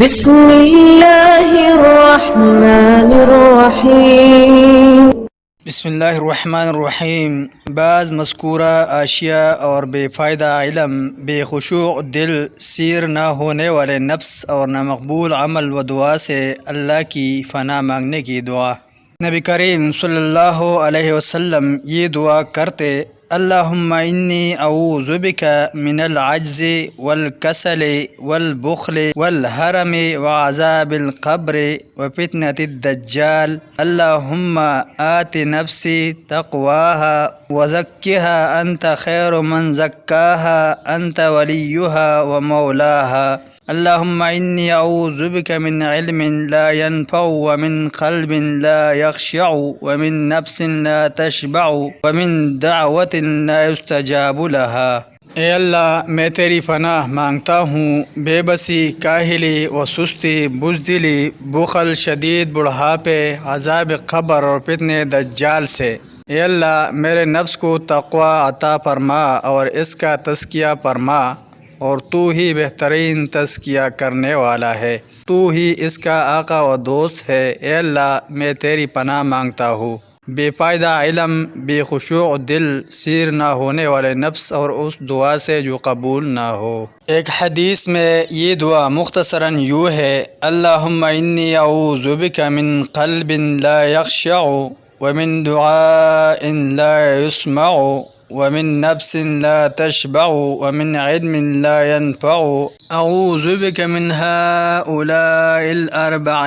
بسم اللہ الرحمن الرحیم۔ بسم اللہ الرحمن الرحیم۔ بعض مذکورہ اشیاء اور بے فائدہ علم، بے خشوع دل، سیر نہ ہونے والے نفس اور نامقبول عمل و دعا سے اللہ کی فنا مانگنے کی دعا۔ نبی کریم صلی اللہ علیہ وسلم یہ دعا کرتے: اللہم انی اعوذ بک من العجز والکسل والبخل والحرم وعذاب القبر وفتنة الدجال، اللہم آت نفسی تقواها وزکها انت خیر من زکاها انت ولیها ومولاها، اللہم انی اعوذ بک من علم لا ينفع ومن قلب لا يخشع ومن نفس لا تشبع ومن دعوت لا يستجاب لها۔ اے اللہ، میں تیری پناہ مانگتا ہوں بے بسی، کاہلی و سستی، بزدلی، بخل، شدید بڑھاپے، عذاب قبر اور فتنہ دجال سے۔ اے اللہ، میرے نفس کو تقوی عطا فرما اور اس کا تزکیہ فرما، اور تو ہی بہترین تزکیہ کرنے والا ہے، تو ہی اس کا آقا و دوست ہے۔ اے اللہ، میں تیری پناہ مانگتا ہوں بے فائدہ علم، بے خشوع دل، سیر نہ ہونے والے نفس اور اس دعا سے جو قبول نہ ہو۔ ایک حدیث میں یہ دعا مختصراً یوں ہے: اللہم انی اعوذ بک من قلب لا یخشع ومن دعاء لا یسمع ومن نفس لا تشبع ومن علم لا ينفع اعوذ بک من ہؤلاء الاربع۔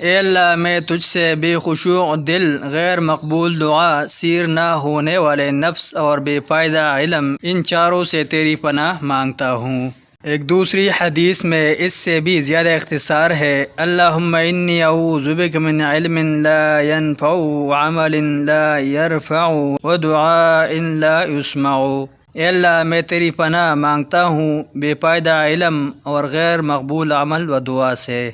اے اللہ، میں تجھ سے بے خشوع دل، غیر مقبول دعا، سیر نہ ہونے والے نفس اور بے فائدہ علم، ان چاروں سے تیری پناہ مانگتا ہوں۔ ایک دوسری حدیث میں اس سے بھی زیادہ اختصار ہے: اللہم انی اعوذ بک من علم لا ينفع وعمل لا يرفع ودعاء لا يسمع۔ اے اللہ، میں تیری پناہ مانگتا ہوں بے فائدہ علم اور غیر مقبول عمل و دعا سے۔